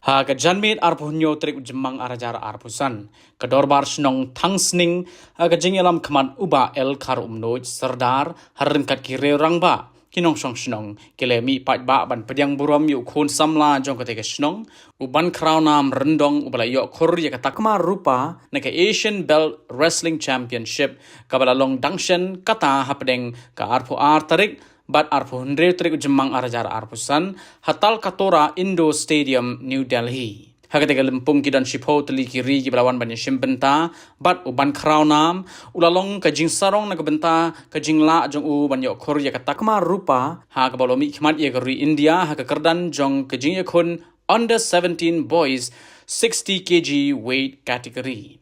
Ha ka janmit arpunyo trik jemang arajar arpusan kedorbar snong tangsning ka jingelam kman uba el kar umnoj serdar harin kat kire rangba kinong song snong kelemi pat ba ban pediang buram yu khun samla jong ka snong uban kraunam rendong ubala yo khur ya ka takma rupa na ka Asian Belt Wrestling Championship kabala long dangshen kata hapdeng ka arpu ar tarik bat arpu hundre trik jemang arajar arpusan hatal katora Indo Stadium New Delhi hakatega lempung kidan shipho teli kiri ki belawan banyak shimbenta bat uban kraunam ulalong ka jing sarong na benta ka jing la jong u banyak khor ya katakma rupa ha ka balomi khmat ye kari India ha ka kerdan jong ka jing yakun under 17 boys 60 kg weight category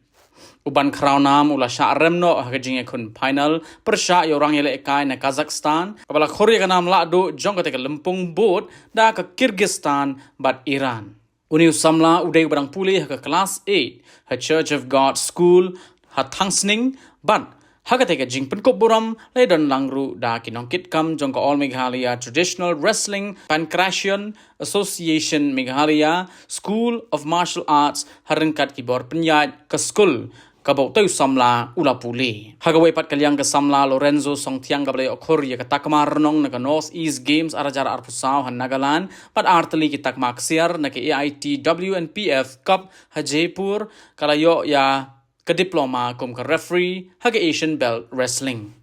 uban kraunam ula sha remno hagajing ekun final persha yorang yele ekai na Kazakhstan kabala khori kanam la do jong ka lempung bot da ka Kyrgyzstan bat Iran uni samla udai barang puli ha ka class 8 ha Church of God School ha Tangsning bat Hakateka jing penkop buram ledon langru da kinongkit kam jong ka All Meghalaya Traditional Wrestling Pancration Association Meghalaya School of Martial Arts haringkat kibor penyat ke school kabau tayu samla ula puli hagawai pat kalyang ke samla Lorenzo Songtiang gabalay okhor ya katakma renong na North East Games arajar arpusaw han Nagaland pat arteli kitak maksiar na ke AIT WNPF Cup ha Jaipur kalayo ya ke diploma kum ke referee haga Asian Belt Wrestling.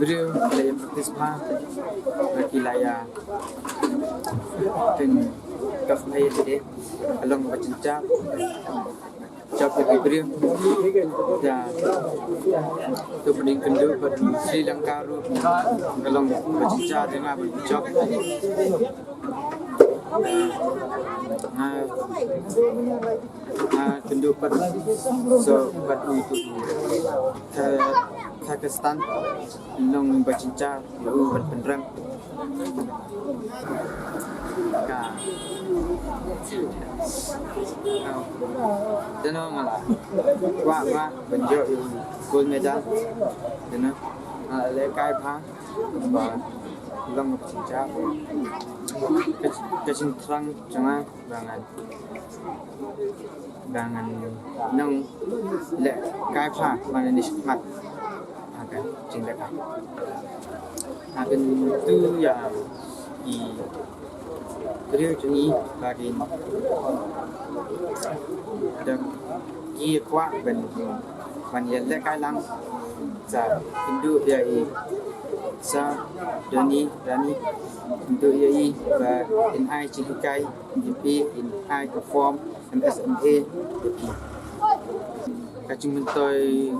Beliau dalam partisipasi berkilaya dan kafnaya tadi along bercencap cap beliau dan kemudian kedua ber Sri Lanka ru along bercencap dengan bercap kedua ber so ber untuk Kazakhstan long bercinca lalu berpenerang dan malah wah benjok gold medal dan lekai pa long bercinca kecintrang jangan dengan nong lekai pa mana ni semat cintakan akan itu yang di beliau ini bagi dan kia kuat ban yang lekai lang sa Hindu dia sa dani untuk yai và NI Chihikai GP NI perform MSMA kacung mentoi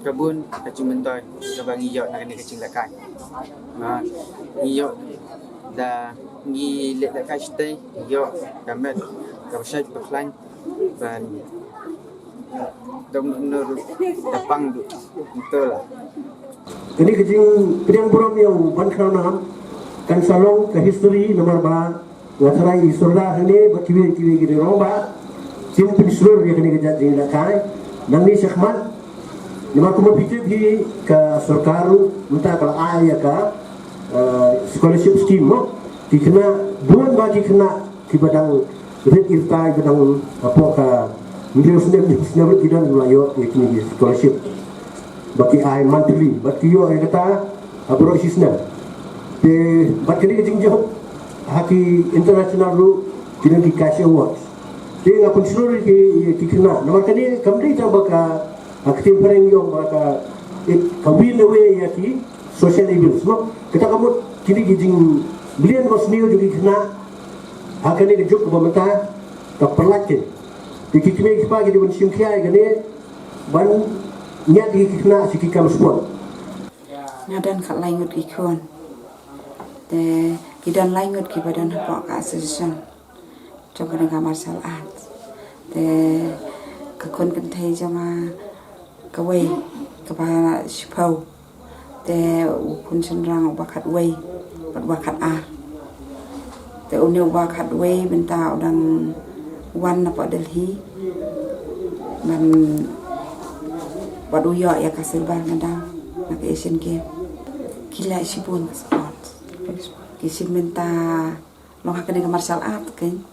kabun kacung mentoi kabang iyo nak ni kacung lekai iyo da ngi lekai stay iyo kamet kabsaj berklan dan dong nur tapang betul lah. Ini kecing pedang buram yang bankrau nam kan salong ke history nomor ba wasarai surda ini berkiwi gitu romba sim pensulur yang ini kejat jadi lakai dan ni sekhmat nomor kumapitip hi ke surkaru minta kalau ayah ke scholarship scheme mo dikena bulan bagi kena di badang red irtai badang apa ke miliar sendiri tidak melayu yakni scholarship bagi ai monthly bagi yo ay kata abro sisna de bagi ni kejing jauh haki international ru tidak dikasih awards dia ngapun seluruh ki kena nomor kali kami tak baka aktif pereng yo baka it kawin away yaki social events mo kita kamu kini gijing bilian mas niu juga kena akan ini juk pemerintah tak perlakin dikikime kipa gidi ban simkiai gani ban nyat dikikna sikikam sport ngadan kat laingut ikon te kidan laingut ki badan hapok association coba dengan martial arts te kakon kentai jama kawai kapa shipau te ukun senrang bakat wei bakat te uni bakat wei benta udang wan apa Delhi ban badu yo ya kasilbar mandang nak Asian Game kila sibun sport kisim benta long hakane ke martial art kan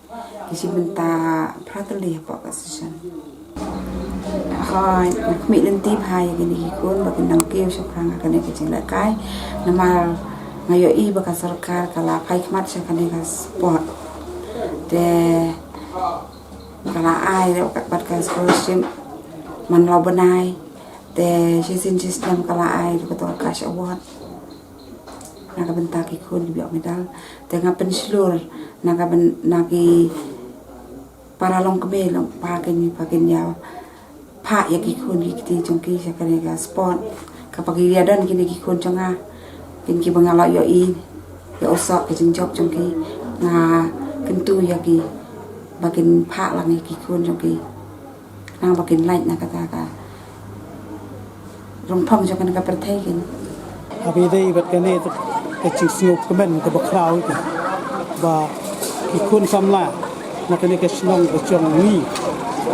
kisim benta prateli apa association hai mi lenti hai gini kun bakin nang keu sakrang hakane ke jeng kai namal ngayo I baka sarkar kala pai khmat sakane ka sport te kala ai bat ka scholarship man lo banai te season system kala ai ko to cash award naga bentak ikun di biak medal te ngapen seluruh naga nagi para long kebe long pakin ya pak ya ikun kiti jongki sakane ka sport kapagi riadan kini ikun jonga kini bangala yo I ya osok ke jengjob jongki nga kentu ya ki bakin pak lang ikun jongki nang bakin lain na kata ka rong phong cho kan ka perthai kin abi dei bat kane to ke chisio komen ke bakrau ki ba ikun samla na kane ke snong ke chong ni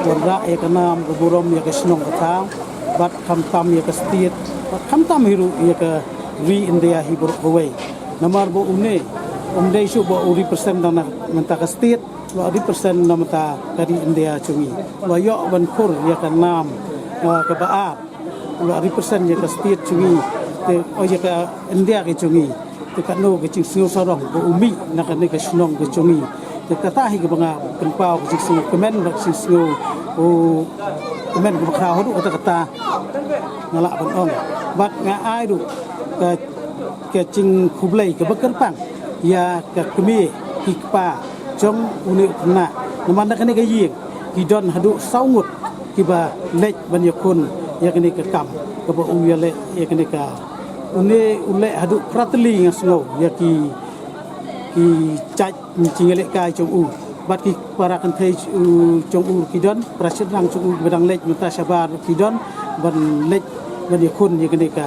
warra e kanam ke burom ya ke snong ka thang bat kham tam ya ke stit bat kham tam hiru ya ke ri india hi bor bawai namar bo une umdei shu bo uri persen dang menta ke stit lo adi persen na menta dari india chungi wa yo ban khur ya ke nam ke baat lo adi persen ya ke stit chungi te o ya ke india ke chungi te kanu ke ching siu sorong bo umi na kan ke snong ke chungi te kata hi ke banga penpau ke ching kemen ke ching siu o kemen ke bakra hodu kata ngalak ban ong bat nga ai du ke ching khublai ke bakar pang ya ke kemi hikpa jong uni na naman kan ke ying kidon hadu saungut kiba lek ban yakun ya kene ke kam ke bo uyale ya kene ka uni ule hadu prateli ngasno ya ki caj cingele kai jong u bat ki para kan thei jong u kidon prasid rang jong u badang lek menta sabar kidon ban lek ban yakun ya kene ka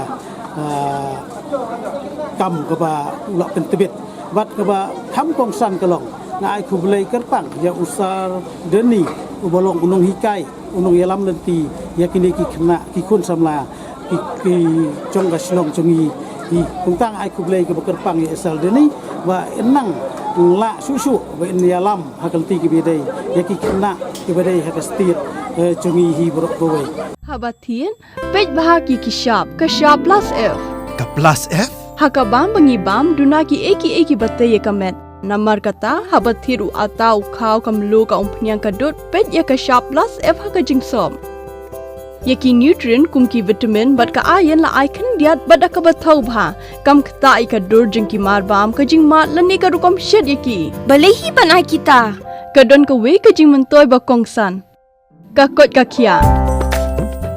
kam ke ba ulak kan tebet bat ke ba kham kong san kelong na ai khublai kerpang ya usar deni ubolong unong hikai unong yalam lenti ya kini ki kena ki kun samla ki jong ga snong jongi hi tentang ai khublai ke kerpang ya asal deni wa enang la susu wa in yalam hakalti ki bedai ya ki kena ki bedai hakastit jongi hi borok bawai habatin pej bahagi ki shop plus f ka plus f hakabam bangi bam dunaki eki batte ye kamet namar kata habathiru atau khau kamlu ka umpnyang kadut pet ya ka shop plus f haka jingsom yaki nutrient kumki vitamin bat ka iron la icon diat bat ka bathau bha kam khata ai ka dur jingki mar bam ka jing mat lani ka rukom shed yaki balehi banai kita kadon ka we ka jing mentoy ba kongsan ka kot ka khia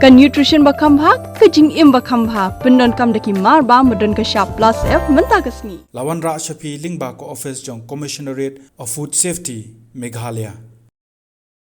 ka nutrition ba khambha ka jing im ba khambha pindon kam daki mar ba modon ka shop plus f menta kasni lawan ra shapi lingba ko office jong commissionerate of food safety Meghalaya